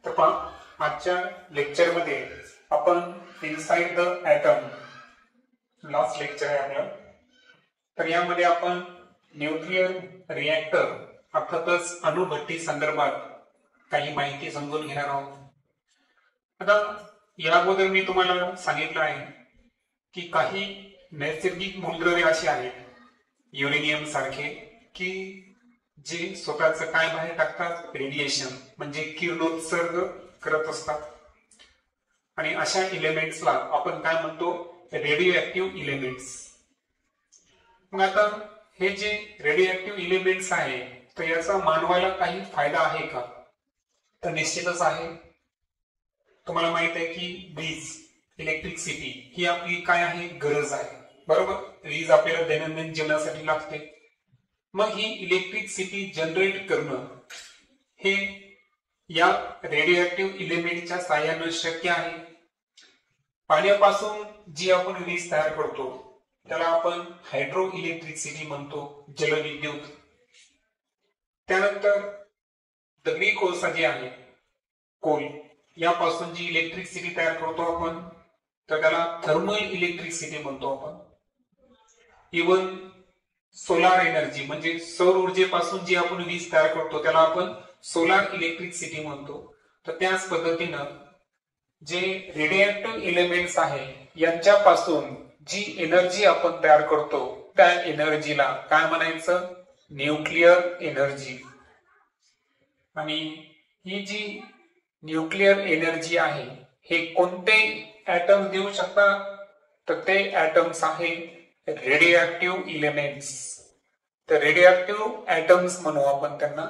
तर पहा आजच्या लेक्चरमध्ये आपण inside the atom last lecture आहे आपलं. तर यामध्ये आपण न्यूक्लिअर रिॲक्टर अर्थातच अणुभट्टी संदर्भात काही माहिती समजून घेणार आहोत. आता या अगोदर मी तुम्हाला सांगितलं आहे की काही नैसर्गिक मूलद्रव्ये अशी आहेत युरेनियम सारखे की जे स्वतःच काय बाहेर टाकतात, रेडिएशन म्हणजे किरणोत्सर्ग करत असतात. आणि अशा इलेमेंट्सला आपण काय म्हणतो, रेडिओ ऍक्टिव्ह इलेमेंट्स. मग आता हे जे रेडिओ ऍक्टिव्ह इलेमेंट्स आहे तर याचा मानवाला काही फायदा आहे का? तर निश्चितच आहे. तुम्हाला माहित आहे की वीज, इलेक्ट्रिसिटी ही आपली काय आहे, गरज आहे. बरोबर, वीज आपल्याला दैनंदिन जीवनासाठी लागते. मग ही इलेक्ट्रिसिटी जनरेट करणं हे या रेडिओ ऍक्टिव्ह इलेमेंटच्या साहाय्याने शक्य आहे. पाण्यापासून जी आपण वीज तयार करतो त्याला आपण हायड्रो इलेक्ट्रिसिटी म्हणतो, जलविद्युत. त्यानंतर दगडी कोळसा जे आहे, कोल, यापासून जी इलेक्ट्रिसिटी तयार करतो आपण तर त्याला थर्मल इलेक्ट्रिसिटी म्हणतो आपण. इवन सोलार एनर्जी म्हणजे सौर ऊर्जेपासून जी आपण वीज तयार करतो त्याला आपण सोलार इलेक्ट्रिसिटी म्हणतो. तर त्याच पद्धतीनं जे रेडिएटिव्ह एलिमेंट्स आहे यांच्यापासून जी एनर्जी आपण तयार करतो त्या एनर्जीला काय म्हणायचं, न्यूक्लिअर एनर्जी. आणि ही जी न्यूक्लिअर एनर्जी आहे हे कोणते ऍटम देऊ शकतात, तर ते ऍटम्स आहे रेडिओऍक्टिव्ह इलेमेंट्स. तर रेडिओऍक्टिव्ह ऍटम्स म्हणू आपण त्यांना.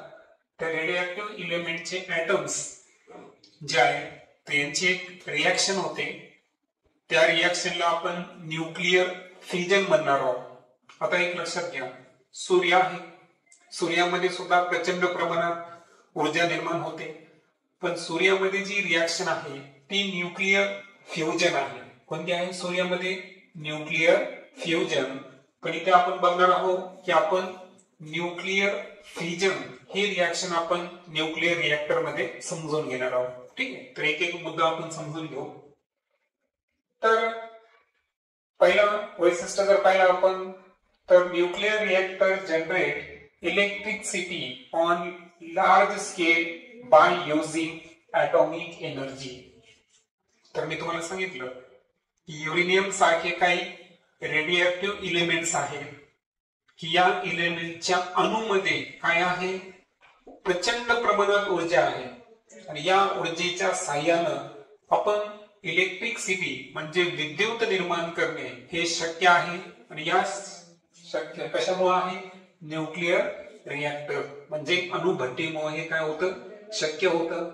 त्या रेडिओऍक्टिव्ह इलेमेंटचे ऍटम्स जे आहे त्यांची एक रिॲक्शन होते, त्या रिॲक्शनला आपण न्यूक्लिअर फ्युजन म्हणणार आहोत. आता एक लक्षात घ्या, सूर्य आहे, सूर्यामध्ये सुद्धा प्रचंड प्रमाणात ऊर्जा निर्माण होते, पण सूर्यामध्ये जी रिॲक्शन आहे ती न्यूक्लिअर फ्युजन आहे. कोणती आहे सूर्यामध्ये, न्यूक्लिअर फ्युजन. पण इथे आपण बघणार आहोत की आपण न्यूक्लिअर फ्युजन हे रिॲक्शन आपण न्यूक्लिअर रिॲक्टर मध्ये समजून घेणार आहोत. ठीक आहे, तर एक एक मुद्दा आपण समजून घेऊ. तर पहिला वैशिष्ट्य जर पाहिलं आपण तर nuclear reactor generate electricity on large scale by using atomic energy. तर मी तुम्हाला सांगितलं की युरेनियम सारखे काही रेडिओऍक्टिव्ह इलेमेंट्स आहेत की या इलेमेंटच्या अणूमध्ये काय आहे, प्रचंड प्रमाणात ऊर्जा आहे. आणि या ऊर्जेच्या साहाय्यानं आपण इलेक्ट्रिसिटी म्हणजे विद्युत निर्माण करणे हे शक्य आहे. आणि या शक्य कशामुळे आहे, न्यूक्लिअर रिॲक्टर म्हणजे अणुभट्टीमुळे हे काय होतं, शक्य होतं.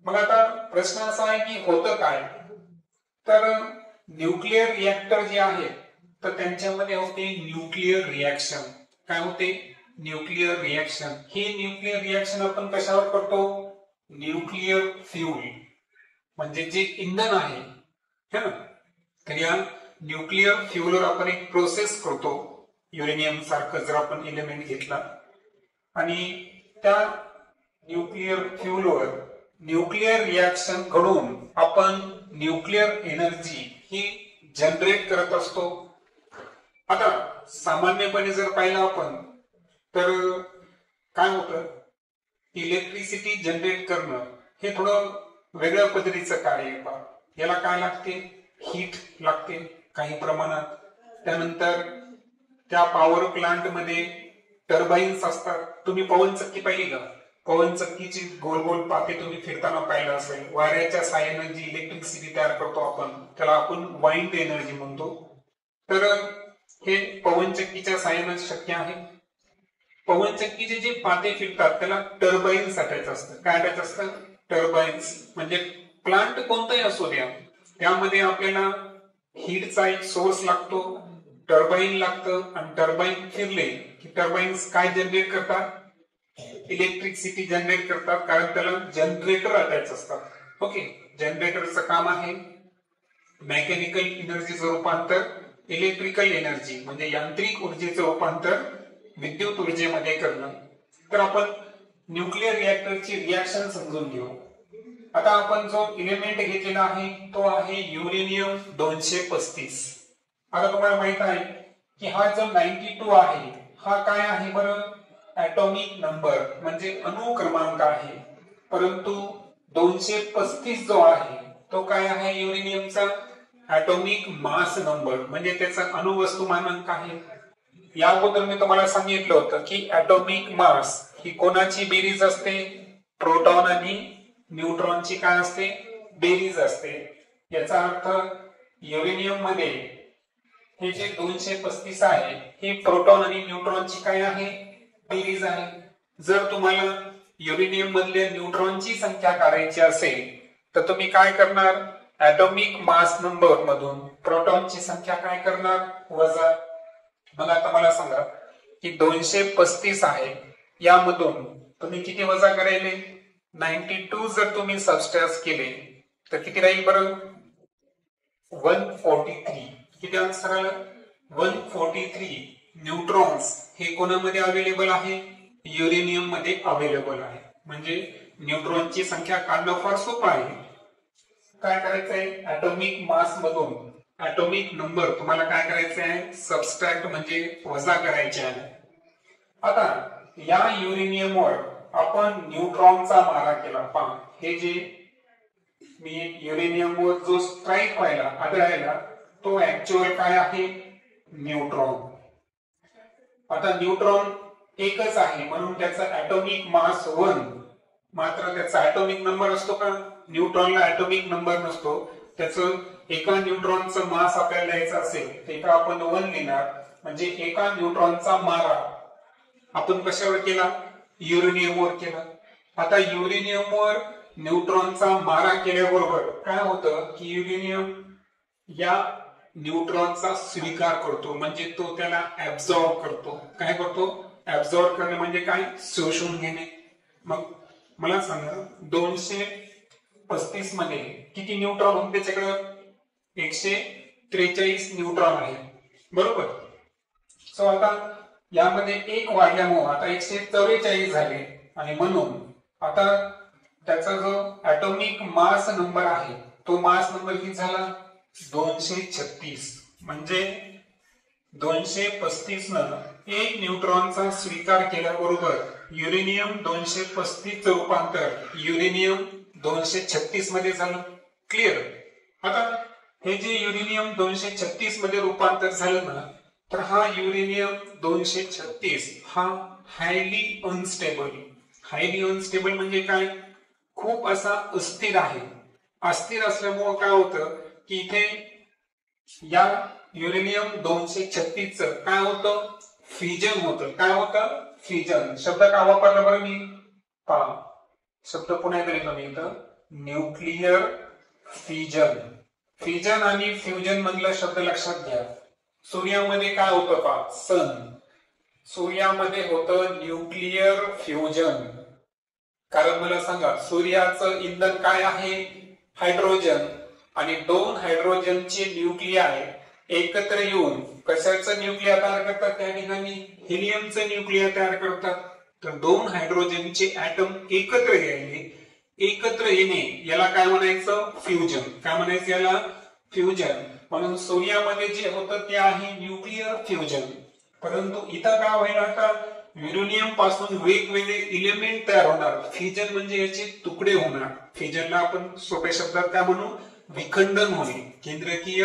मग आता प्रश्न असा आहे की होतं काय, तर न्यूक्लिअर रिॲक्टर जे आहे तर त्यांच्यामध्ये होते न्यूक्लिअर रिॲक्शन. काय होते, न्यूक्लिअर रिॲक्शन. हे न्यूक्लिअर रिॲक्शन आपण कशावर करतो, न्यूक्लिअर फ्यूल म्हणजे जे इंधन आहे है ना. तर या न्यूक्लिअर फ्यूलवर आपण एक प्रोसेस करतो, युरेनियम सारखं जर आपण एलिमेंट घेतला आणि त्या न्यूक्लिअर फ्यूलवर न्यूक्लिअर रिॲक्शन घडून आपण न्यूक्लिअर एनर्जी ही जनरेट करत असतो. आता सामान्यपणे जर पाहिलं आपण तर काय होतं, इलेक्ट्रिसिटी जनरेट करणं हे थोडं वेगळ्या पद्धतीचं कार्य आहे. याला काय लागते, हीट लागते काही प्रमाणात. त्यानंतर त्या पॉवर प्लांट मध्ये टर्बाईन्स असतात. तुम्ही पवन चक्की पाहिली का, पवन चक्कीची गोल गोल पाते तुम्ही फिरताना पाहिलं असेल. वाऱ्याच्या साहाय्याने जी इलेक्ट्रिसिटी तयार करतो आपण त्याला आपण वाइंड एनर्जी म्हणतो. तर हे पवन चक्कीच्या साहाय्याने शक्य आहे. पवन चक्कीचे जे पाते फिरतात त्याला टर्बाईन्स अटॅच असतं. काय अटॅच असतं, टर्बाईन्स. म्हणजे प्लांट कोणताही असू द्या त्यामध्ये आपल्याला हीटचा एक सोर्स लागतो, टर्बाईन लागतं. आणि टर्बाईन फिरले की टर्बाईन्स काय जनरेट करतात, इलेक्ट्रिसिटी जनरेट करतात, कारण त्याला जनरेटर अटॅच असतात. ओके, जनरेटरचं काम आहे मेकॅनिकल एनर्जीचं रूपांतर इलेक्ट्रिकल एनर्जी म्हणजे यांत्रिक ऊर्जेचं रूपांतर विद्युत ऊर्जेमध्ये करणं. तर आपण न्यूक्लिअर रिएक्टरची रिएक्शन समजून घेऊ. आता आपण जो इलेमेंट घेतलेला आहे तो आहे युरेनियम 235. आता तुम्हाला माहित आहे की हा जो 92 आहे हा काय आहे बरं, ॲटॉमिक नंबर म्हणजे अणु क्रमांक आहे. परंतु 235 जो आहे तो काय आहे युरेनियमचा, ॲटॉमिक मास नंबर म्हणजे त्याचा अणुवस्तुमानांक आहे. या अगोदर मी तुम्हाला सांगितलं होतं की ॲटॉमिक मास ही कोणाची बेरीज असते, प्रोटॉन आणि न्यूट्रॉनची काय असते, बेरीज असते. याचा अर्थ युरेनियम मध्ये हे जे 235 आहे हे प्रोटॉन आणि न्यूट्रॉनची काय आहे, बेरीज आहे. जर तुम्हाला युरेनियम मधल्या न्यूट्रॉनची संख्या काढायची असेल तर तुम्ही काय करणार, ॲटॉमिक मास नंबर मधून प्रोटॉनची संख्या काय करणार, वजा. मग आता मला सांगा की 235 आहे यामधून तुम्ही किती वजा करायले, 92 जर तुम्ही सबस्ट्रॅक्ट केले तर किती राहील बरं, 143. किती आन्सर आलं, 143 न्यूट्रॉन्स हे कोणामध्ये अवेलेबल आहे, युरेनियम मध्ये अवेलेबल आहे. म्हणजे न्यूट्रॉनची संख्या काढणं फार सोपं आहे. काय करायचंय, ॲटॉमिक मास मधून ॲटॉमिक नंबर तुम्हाला काय करायचं आहे, सबस्ट्रॅक्ट म्हणजे वजा करायचे आहे. आता या युरेनियमवर आपण न्यूट्रॉनचा मारा केला. पहा हे जे मी युरेनियमवर जो स्ट्राईक व्हायला आढळायला तो ऍक्च्युअल काय आहे, न्यूट्रॉन. आता न्यूट्रॉन एकच आहे म्हणून त्याचा ॲटॉमिक मास 1, मात्र त्याचा ॲटॉमिक नंबर असतो का, न्यूट्रॉनला ॲटॉमिक नंबर नसतो. त्याचं एका न्यूट्रॉनचा मास आपल्याला द्यायचा असेल तर एका आपण 1 लिहिणार. म्हणजे एका न्यूट्रॉनचा मारा आपण कशावर केला, युरेनियमवर केला. आता युरेनियमवर न्यूट्रॉनचा मारा केल्याबरोबर काय होतं की युरेनियम या न्यूट्रॉनचा स्वीकार करतो, म्हणजे तो त्याला ऍब्सॉर्ब करतो. काय करतो, ऍब्सॉर्ब करणे म्हणजे काय, शोषून घेणे. मग मला सांगा 235 मध्ये किती न्यूट्रॉन होते त्याच्याकडे, 143 न्यूट्रॉन आहे, बरोबर. सो आता यामध्ये एक वाढल्यामुळे आता 144 झाले आणि म्हणून आता त्याचा जो ॲटॉमिक मास नंबर आहे तो मास नंबर किती झाला, 236. म्हणजे 235 न एक न्यूट्रॉनचा स्वीकार केल्याबरोबर युरेनियम 235 चं रूपांतर युरेनियम 236 मध्ये झालं. क्लिअर. आता हे जे युरेनियम 236 मध्ये रूपांतर झालं ना, तर हा युरेनियम 236 हा हायली अनस्टेबल. हायली अनस्टेबल म्हणजे काय, खूप असा अस्थिर आहे. अस्थिर असल्यामुळे काय होतं की इथे या युरेनियम 236 च काय होतं, फ्युजन होतं. काय होतं, फ्युजन. शब्द का वापरला बरं मी, पहा शब्द पुन्हा एकदा लिहितो मी इथं, न्यूक्लिअर फ्युजन. फ्युजन आणि फ्युजन मधला शब्द लक्षात घ्या. सूर्यामध्ये काय होतं पहा, सन. सूर्यामध्ये होतं न्यूक्लिअर फ्युजन. कारण मला सांगा सूर्याचं इंधन काय आहे, हायड्रोजन. आणि 2 हायड्रोजनचे न्यूक्लिआय एकत्र येऊन कशाचं न्यूक्लियर तयार करतात, त्या ठिकाणी हिलियमचं न्यूक्लियर तयार करतात. तर 2 हायड्रोजनचे ॲटम एकत्र यायले, एकत्र येणे याला काय म्हणायचं, फ्युजन. काय म्हणायचं याला, फ्युजन. म्हणून सूर्यामध्ये जे होतं ते आहे न्यूक्लिअर फ्युजन. परंतु इथं काय व्हायला, आता युरेनियम पासून वेगवेगळे इलेमेंट तयार होणार. फ्युजन म्हणजे याचे तुकडे होणार. फ्युजनला आपण सोप्या शब्दात काय म्हणू, विखंडन होणे, केंद्रकीय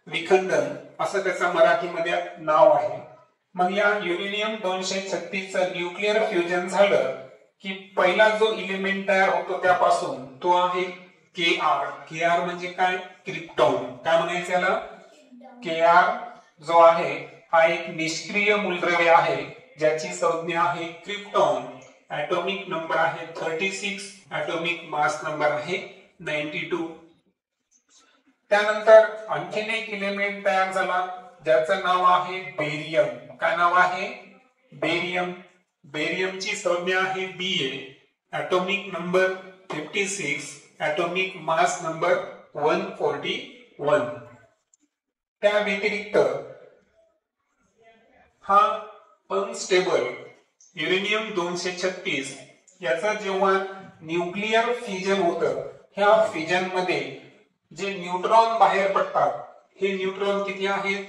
विखंडन असं त्याचं मराठीमध्ये नाव आहे. मग या युरेनियम 236 चं न्यूक्लिअर फ्युजन झालं की पहिला जो इलेमेंट तयार होतो त्यापासून तो आहे Kr. Kr म्हणजे काय, क्रिप्टॉन. काय म्हणायचं याला, Kr जो आहे हा एक निष्क्रिय मूलद्रव्य आहे ज्याची संज्ञा आहे क्रिप्टॉन. ॲटॉमिक नंबर आहे 36, ॲटॉमिक मास नंबर आहे 92. त्यानंतर आणखीन एक इलेमेंट तयार झाला ज्याचं नाव आहे बेरियम. काय नाव आहे, बेरियम. बेरियमची संज्ञा आहे Ba, atomic number 56, atomic mass number 141. त्या व्यतिरिक्त हा अनस्टेबल युरेनियम 236 याचा जेव्हा न्यूक्लिअर फिजन होतं, ह्या फिजन मध्ये जे न्यूट्रॉन बाहेर पडतात, हे न्यूट्रॉन किती आहेत?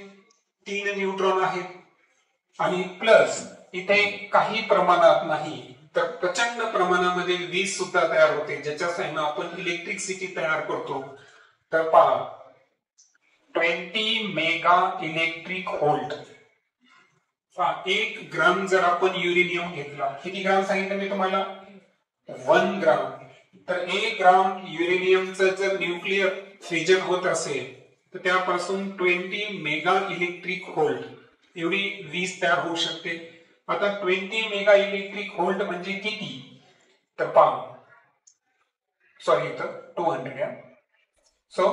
3 न्यूट्रॉन आहेत आणि प्लस इथे काही प्रमाणात नाही तर प्रचंड प्रमाणामध्ये वीज सुद्धा तयार होते, ज्याच्यासाठी आपण इलेक्ट्रिसिटी तयार करतो. तर पहा 20 मेगा इलेक्ट्रिक व्होल्ट. 1 ग्राम जर आपण युरेनियम घेतला, किती ग्राम सांगितलं मी तुम्हाला? 1 ग्राम. तर 1 ग्राम युरेनियमचं जर न्यूक्लिअर फिजन होत असेल तर त्यापासून 20 मेगा इलेक्ट्रिक व्होल्ट एवढी वीज तयार होऊ शकते. आता 20 मेगा इलेक्ट्रिक व्होल्ट म्हणजे किती? तर पहा, सॉरी इथं 200. सो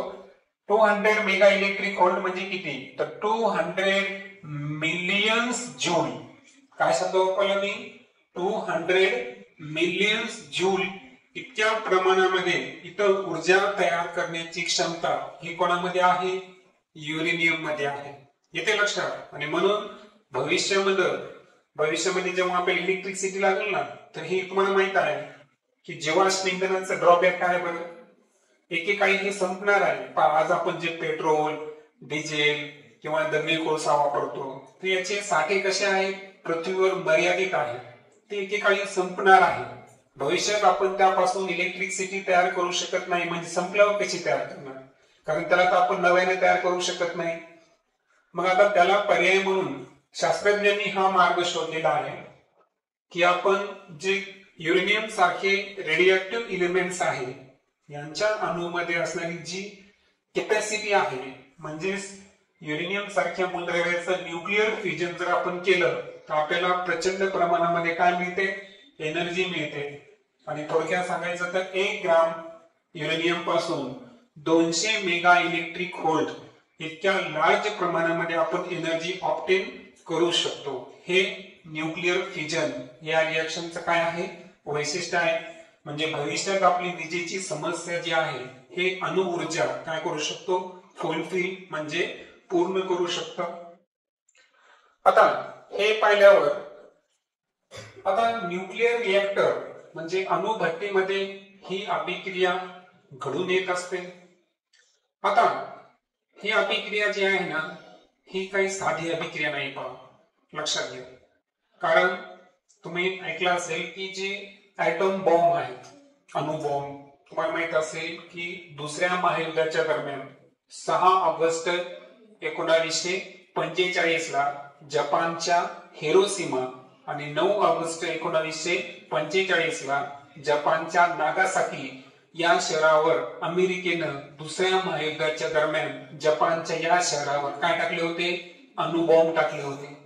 200 मेगा इलेक्ट्रिक व्होल्ट म्हणजे किती? तर 200 मिलियन्स जूल. काय शब्द वापरला मी? 200 मिलियन्स जूल. इतक्या प्रमाणामध्ये इथं ऊर्जा तयार करण्याची क्षमता ही कोणामध्ये आहे? युरेनियम मध्ये आहे. येते लक्षात. आणि म्हणून भविष्यामध्ये जेव्हा आपल्याला इलेक्ट्रिसिटी लागेल ना, तर हे तुम्हाला माहित आहे की जीवाश्म इंधनाचं ड्रॉबॅक काय बरं? एकेकाळी हे संपणार आहे. आज आपण जे पेट्रोल, डिझेल किंवा दगडी कोळसा वापरतो, तर याचे साठे कसे आहेत? पृथ्वीवर मर्यादित आहेत. ते एकेकाळी संपणार आहे. भविष्यात आपण त्यापासून इलेक्ट्रिसिटी तयार करू शकत नाही. म्हणजे संपल्यावर कशी तयार करणार? कारण त्याला तर आपण नव्याने तयार करू शकत नाही. मग आता त्याला पर्याय म्हणून शास्त्रज्ञांनी हा मार्ग शोधलेला आहे की आपण जे युरेनियम सारखे रेडिएक्टिव्ह एलिमेंट्स आहेत, यांच्या अणूमध्ये असणारी जी कॅपॅसिटी आहे, म्हणजेच युरेनियम सारख्या मूलद्रव्याचं न्यूक्लिअर फिजन जर आपण केलं तर आपल्याला प्रचंड प्रमाणामध्ये काय मिळते? एनर्जी मिळते. आणि थोडक्यात सांगायचं तर 1 ग्राम युरेनियम पासून 200 मेगा इलेक्ट्रिक व्होल्ट इतक्या लार्ज प्रमाणामध्ये आपण एनर्जी ऑब्टेन करू शकतो. हे न्यूक्लिअर फिजन या रिएक्शनचं काय आहे? वैशिष्ट्य आहे. म्हणजे भविष्यात आपली विजेची समस्या जी आहे, हे अणुऊर्जा काय करू शकतो? फुलफिल म्हणजे पूर्ण करू शकतो. आता हे पाहिल्यावर आता न्यूक्लिअर रिएक्टर म्हणजे अणुभट्टीमध्ये ही अभिक्रिया घडून येत असते. आता ही अभिक्रिया जी आहे ना, ही काही साधी अभिक्रिया नाही. पहा, लक्षात घ्या. कारण तुम्ही ऐकलं असेल की जे ॲटम बॉम्ब आहेत, अणुबॉम्ब, तुम्हाला माहित असेल की दुसऱ्या महायुद्धाच्या दरम्यान 6 ऑगस्ट 1945 ला जपानच्या हिरोशिमा आणि 9 ऑगस्ट 1945 ला जपानच्या नागासाकी या शहरावर अमेरिकेनं दुसऱ्या महायुद्धाच्या दरम्यान जपानच्या या शहरावर काय टाकले होते? अणुबॉम्ब टाकले होते.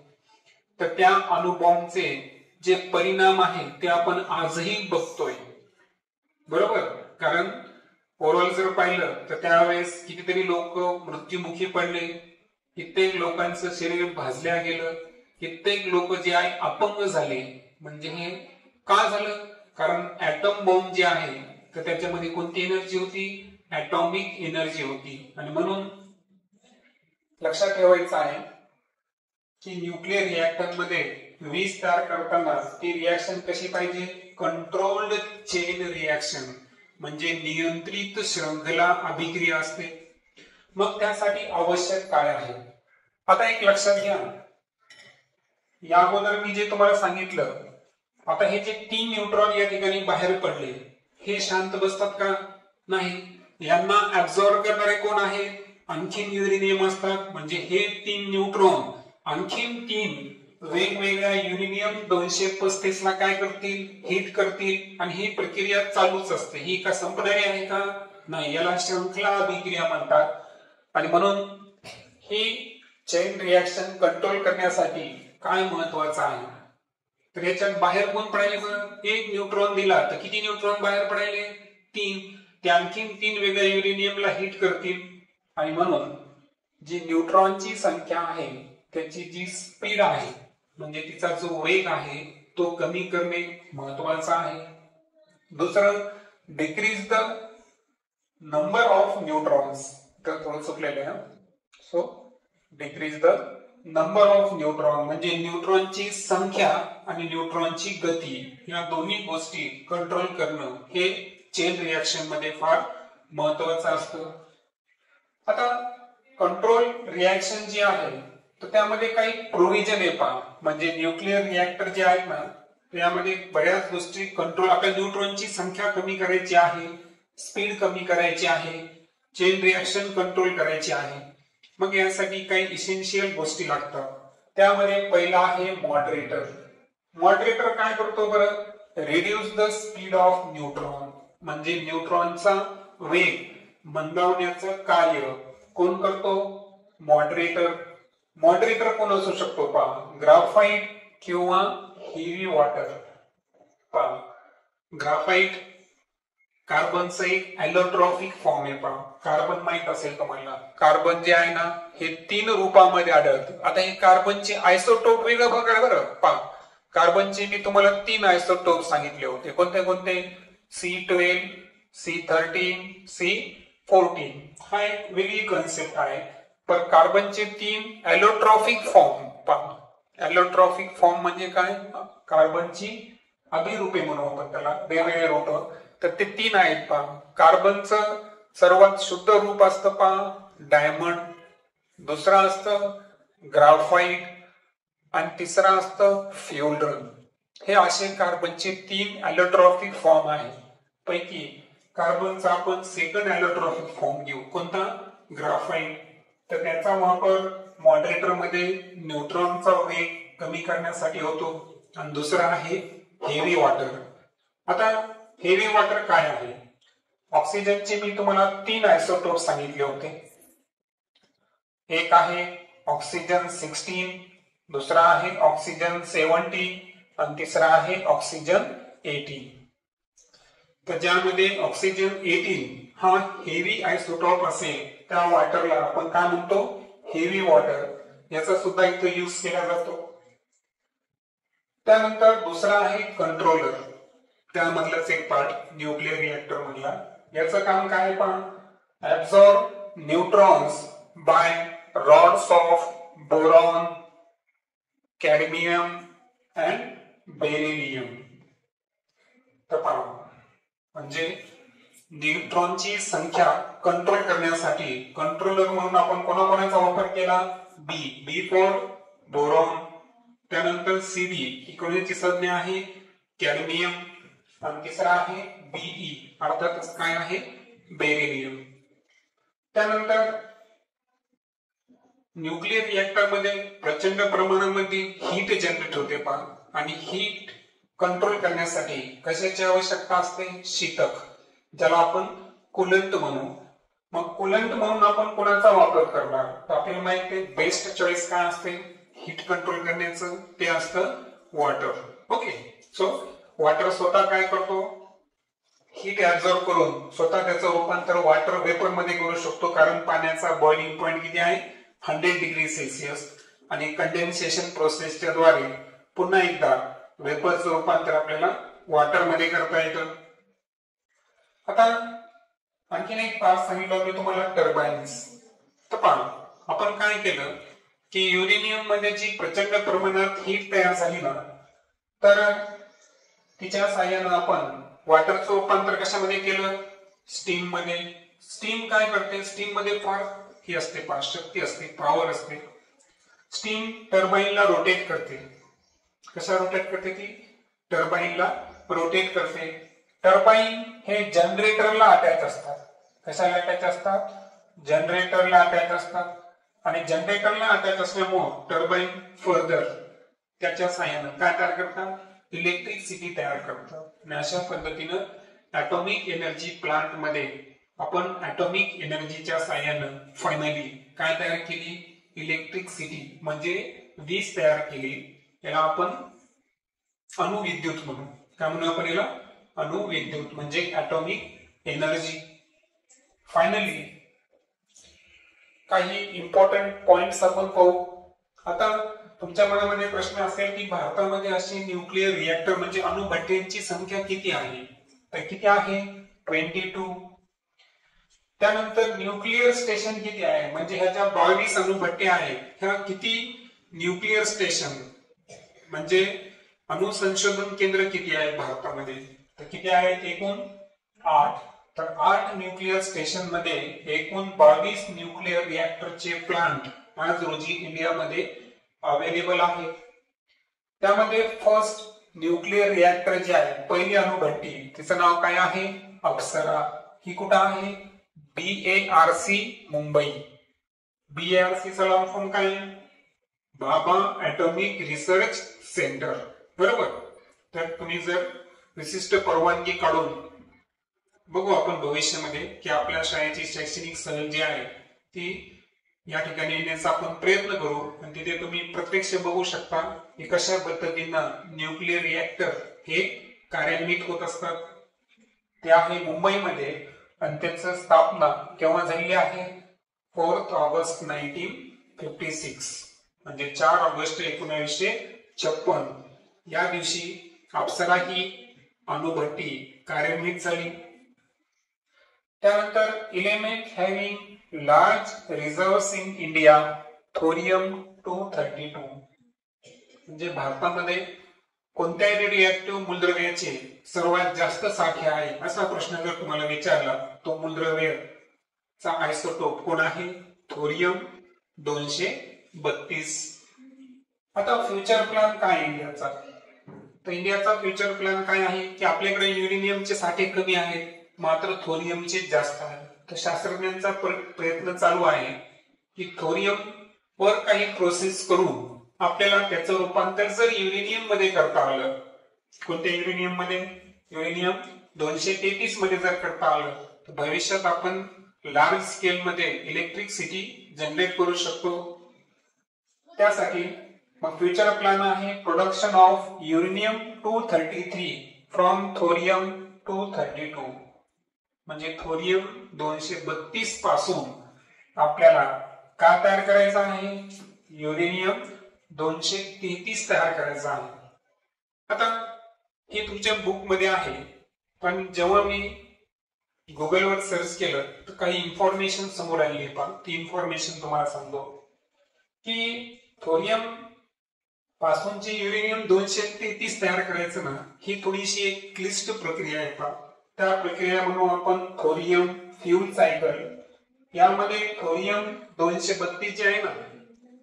तर त्या अणुबॉम्बचे जे परिणाम आहेत ते आपण आजही बघतोय, बरोबर? कारण ओव्हरऑल जर पाहिलं तर त्यावेळेस कितीतरी लोक मृत्युमुखी पडले, कित्येक लोकांचं शरीर भाजल्या गेलं, कित्येक लोक जे आहे अपंग झाले. म्हणजे हे का झालं? कारण ॲटम बॉम्ब जे आहे तर त्याच्यामध्ये कोणती एनर्जी होती? ॲटॉमिक एनर्जी होती. आणि म्हणून लक्षात ठेवायचं आहे की न्यूक्लिअर रिएक्टर मध्ये वीज तयार करताना ती रिएक्शन कशी पाहिजे? कंट्रोल्ड चेन रिएक्शन म्हणजे नियंत्रित शृंखला अभिक्रिया असते. मग त्यासाठी आवश्यक काय आहे? आता एक लक्षात घ्या, या अगोदर मी जे तुम्हाला सांगितलं, आता हे जे 3 न्यूट्रॉन या ठिकाणी बाहेर पडले, हे शांत बसतात का? नाही. यांना ऍब्झॉर्ब करणारे कोण आहे? आणखीन युरेनियम असतात. म्हणजे हे 3 न्यूट्रॉन आणखीन 3 वेगवेगळ्या युरेनियम 235 ला काय करतील? हिट करतील. आणि ही प्रक्रिया चालूच असते. ही का संपणारी आहे का? नाही. याला श्रृंखला अभिक्रिया म्हणतात. आणि म्हणून ही चेन रिएक्शन कंट्रोल करण्यासाठी काय महत्वाचं आहे? तर याच्यात बाहेर कोण पडायले? 1 न्यूट्रॉन दिला तर किती न्यूट्रॉन बाहेर पडायले? 3. ते आणखीन 3 वेगळ्या युरेनियमला हिट करतील. आणि म्हणून जी न्यूट्रॉनची संख्या आहे त्याची जी स्पीड आहे म्हणजे तिचा जो वेग आहे तो कमी करणे महत्वाचं आहे. दुसरं, decrease the number of neutrons. तर थोडं चुकलेलं आहे. So decrease the number of neutron म्हणजे न्यूट्रॉनची संख्या आणि न्यूट्रॉनची गती या दोन्ही गोष्टी कंट्रोल करणं हे चेन रिएक्शन मध्ये फार महत्वाचं असतं. आता कंट्रोल रिएक्शन जी आहे तर त्यामध्ये काही प्रोव्हिजन आहे पहा, म्हणजे न्यूक्लिअर रिएक्टर जे आहेत ना त्यामध्ये बऱ्याच गोष्टी कंट्रोल, आपल्या न्यूट्रॉनची संख्या कमी करायची आहे, स्पीड कमी करायची आहे, चेन रिएक्शन कंट्रोल करायची आहे. मग यासाठी काही इसेन्शियल गोष्टी लागतात. त्यामध्ये पहिला आहे मॉडरेटर. मॉडरेटर काय करतो बरं, reduce the speed of neutron, म्हणजे न्यूट्रॉनचा वेग मंदावण्याचं कार्य कोण करतो, मॉडरेटर. मॉडरेटर कोण असू शकतो पहा, ग्राफाइट किंवा हेवी वॉटर. पहा ग्राफाइट कार्बनचा एक ॲलोट्रॉफिक फॉर्म आहे पहा, कार्बन माहित असेल तुम्हाला. कार्बन जे आहे ना हे 3 रूपामध्ये आढळतं. आता हे कार्बनचे आयसोटोप वेगळं बघा बरं. पहा कार्बनचे मी तुम्हाला 3 आयसोटोप सांगितले होते. कोणते कोणते, C12, C13, C14. हा एक वेगळी कन्सेप्ट आहे. पण कार्बनचे 3 ॲलोट्रॉफिक फॉर्म पहा. ॲलोट्रॉफिक फॉर्म म्हणजे काय, कार्बनची अभिरूपे म्हणू आपण त्याला, वेगवेगळे रूप. तर ते 3 आहेत पहा. कार्बनचं सर्वात शुद्ध रूप असतं पहा डायमंड, दुसरा असतं ग्राफाइट आणि तिसरा असतं फ्युलरन. हे असे कार्बनचे 3 ॲलोट्रॉफिक फॉर्म आहेत. पैकी कार्बनचा आपण सेकंड ॲलोट्रॉफिक फॉर्म घेऊ, कोणता, ग्राफाइट. तर त्याचा वापर मॉडरेटर मध्ये न्यूट्रॉनचा वेग कमी करण्यासाठी होतो. आणि दुसरा आहे हेवी वॉटर. आता हेवी वॉटर काय आहे, ऑक्सिजनचे मी तुम्हाला 3 आयसोटोप सांगितले होते. एक आहे ऑक्सिजन 16, दुसरा आहे ऑक्सिजन 70 आणि तिसरा आहे ऑक्सिजन 18. तर ज्यामध्ये ऑक्सिजन 18 हा हेवी आयसोटोप असेल त्या वॉटरला आपण काय म्हणतो, हेवी वॉटर. याचा सुद्धा इथे यूज केला जातो. त्यानंतर दुसरा आहे कंट्रोलर, त्यामधलाच एक पार्ट न्यूक्लिअर रिएक्टर मधला. याचं काम काय आहे पहा, absorb neutrons by rods of boron, cadmium and beryllium. तर पहा म्हणजे न्यूट्रॉनची संख्या कंट्रोल करण्यासाठी कंट्रोलर म्हणून आपण कोणाकोणाचा वापर केला, बी फॉर बोरॉन, त्यानंतर सीबी ही कोणाची संज्ञा आहे, कॅडमियम, आणि तिसरा आहे बीई अर्थातच काय आहे, बेरिलियम. त्यानंतर न्यूक्लिअर रिएक्टर मध्ये प्रचंड प्रमाणामध्ये हीट जनरेट होते पहा, आणि हीट कंट्रोल करण्यासाठी कशाची आवश्यकता असते, शीतक, ज्याला आपण कूलंट म्हणू. मग कूलंट म्हणून आपण कोणाचा वापर करणार, तर आपल्याला माहिती आहे बेस्ट चॉईस काय असते हीट कंट्रोल करण्याचं, ते असतं वॉटर. ओके, सो वॉटर स्वतः काय करतो, हीट ऍब्झॉर्ब करून स्वतः त्याचं रूपांतर वॉटर वेपर मध्ये करू शकतो, कारण पाण्याचा बॉइलिंग पॉइंट किती आहे, 100 डिग्री सेल्सिअस. आणि कंडेन्सेशन प्रोसेसच्या द्वारे पुन्हा एकदा वेपरचं रूपांतर आपल्याला वॉटर मध्ये करता येतं. आता आणखीन एक पार्ट सांगितलं मी तुम्हाला, टर्बाइन्स. तर पहा आपण काय केलं की युरेनियम मध्ये जी प्रचंड प्रमाणात हीट तयार झाली ना, तर तिच्या साह्यानं आपण वॉटरचं रूपांतर कशामध्ये केलं, स्टीम मध्ये. स्टीम काय करते, स्टीम मध्ये फार ही असते, फार शक्ती असते, पॉवर असते. स्टीम टर्बाइनला रोटेट करते. कशा रोटेट करते ती, टर्बाइनला रोटेट करते. टर्बाइन हे जनरेटरला अटॅच असतात. कशाला अटॅच असतात, जनरेटरला अटॅच असतात. आणि जनरेटरला अटॅच असल्यामुळे टर्बाइन फर्दर त्याच्या साह्यानं काय तयार करतात, इलेक्ट्रिसिटी तयार करतात. आणि अशा पद्धतीनं ॲटॉमिक एनर्जी प्लांट मध्ये आपण ॲटॉमिक एनर्जीच्या साह्यानं फायनली काय तयार केली, इलेक्ट्रिसिटी म्हणजे वीज तयार केली. याला आपण अणुविद्युत म्हणू. काय म्हणू आपण याला, अणुविद्युत म्हणजे ॲटॉमिक एनर्जी. फायनली काही इम्पॉर्टंट पॉइंट्स आपण पाहू. आता तुमच्या मनामध्ये प्रश्न असेल की भारतामध्ये अशी न्यूक्लिअर रिएक्टर म्हणजे अणुभट्ट्यांची संख्या किती आहे, तर किती आहे, 22. त्यानंतर न्यूक्लिअर स्टेशन किती आहे, म्हणजे ह्या ज्या 22 अणुभट्टी आहेत ह्या किती न्यूक्लिअर स्टेशन म्हणजे अणुसंशोधन केंद्र किती आहेत भारतामध्ये, तर किती आहेत एकूण 8. तर 8 न्यूक्लिअर स्टेशन मध्ये एकूण 22 न्यूक्लिअर रिएक्टरचे प्लांट आज रोजी इंडियामध्ये अवेलेबल आहे. त्यामध्ये फर्स्ट न्यूक्लिअर रिएक्टर जे आहे, पहिली अणुभट्टी, तिचं नाव काय आहे, अप्सरा. ही कुठं आहे, BARC मुंबई. BARC चा लॉंग फॉर्म काय आहे, भाभा ॲटॉमिक रिसर्च सेंटर, बरोबर. तर तुम्ही जर विशिष्ट परवानगी काढून बघू आपण भविष्यामध्ये की आपल्या शाळेची शैक्षणिक सहल जी आहे ती या ठिकाणी येण्याचा आपण प्रयत्न करू आणि तिथे तुम्ही प्रत्यक्ष बघू शकता की कशा पद्धतीनं न्यूक्लिअर रिएक्टर हे कार्यान्वित होत असतात. ते आहे मुंबईमध्ये आणि त्याची स्थापना केव्हा झालेली आहे, 4 ऑगस्ट 1956 म्हणजे 4 ऑगस्ट 1956 या दिवशी अप्सरा ही अणुभट्टी कार्यान्वित झाली. त्यानंतर element having large reserves in India, thorium 232 म्हणजे भारतामध्ये कोणत्या रेडिओएक्टिव्ह मूलद्रव्याचे सर्वात जास्त साठे आहे असा प्रश्न जर तुम्हाला विचारला, तो मूलद्रव्याचा आयसोटोप कोण आहे, थोरियम 232. आता फ्युचर प्लॅन काय आहे इंडियाचा, तर इंडियाचा फ्युचर प्लॅन काय आहे की आपल्याकडे युरेनियमचे साठे कमी आहेत मात्र थोरियमचे जास्त आहे. तर शास्त्रज्ञांचा प्रयत्न चालू आहे की थोरियम वर काही प्रोसेस करून आपल्याला त्याचं रूपांतर जर युरेनियम मध्ये करता आलं, कोणत्या युरेनियम मध्ये, युरेनियम 233 मध्ये जर करता आलं तर भविष्यात आपण लार्ज स्केल मध्ये इलेक्ट्रिसिटी जनरेट करू शकतो. त्यासाठी मग फ्युचर प्लॅन आहे production of uranium 233 from thorium 232 म्हणजे थोरियम 232 पासून आपल्याला का तयार करायचं आहे, युरेनियम 233 तयार करायचा आहे. आता हे तुमच्या बुक मध्ये आहे, पण जेव्हा मी गुगलवर सर्च केलं तर काही इन्फॉर्मेशन समोर आली. पण ती इन्फॉर्मेशन तुम्हाला सांगतो की थोरियम पासून जे युरेनियम 233 तयार करायचं ना, ही थोडीशी एक क्लिष्ट प्रक्रिया आहे. त्या प्रक्रिया म्हणून आपण थोरियम फ्यूल सायकल, यामध्ये थोरियम 232 जे आहे ना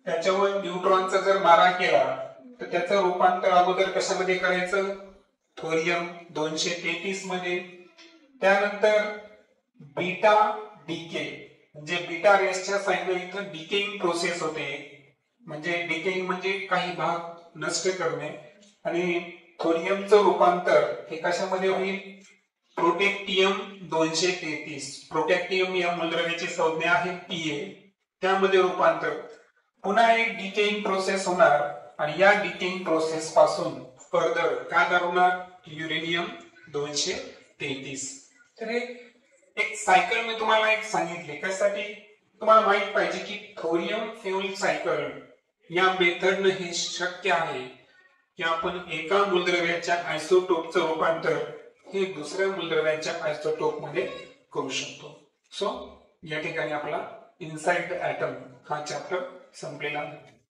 त्याच्यावर न्यूट्रॉनचा जर मारा केला तर त्याचं रूपांतर अगोदर कशामध्ये करायचं, थोरियम 233 मध्ये. त्यानंतर बीटा डीके म्हणजे बीटा रेसच्या साइनला इथं डिकेइंग प्रोसेस होते, म्हणजे डिकेइंग म्हणजे काही भाग नष्ट करणे, आणि थोरियमचं रूपांतर हे कशामध्ये होईल, प्रोटेक्टियम 233. प्रोटेक्टियम या मूलद्रव्याची संज्ञा आहे Pa, त्यामध्ये रूपांतर, पुन्हा एक डिकेइंग प्रोसेस होणार आणि या डिकेइंग प्रोसेस पासून फर्दर काय तयार होणार, युरेनियम 233. तर हे एक सायकल मी तुम्हाला एक सांगितली कशासाठी, तुम्हाला माहित पाहिजे की थोरियम फ्यूल सायकल या मेथडने हे शक्य आहे की आपण एका मूलद्रव्याच्या आयसोटोपचं रूपांतर हे दुसऱ्या मूलद्रव्याच्या आयसोटोप मध्ये करू शकतो. सो या ठिकाणी आपला इनसाइड द ॲटम हा चॅप्टर संपलेला आहे.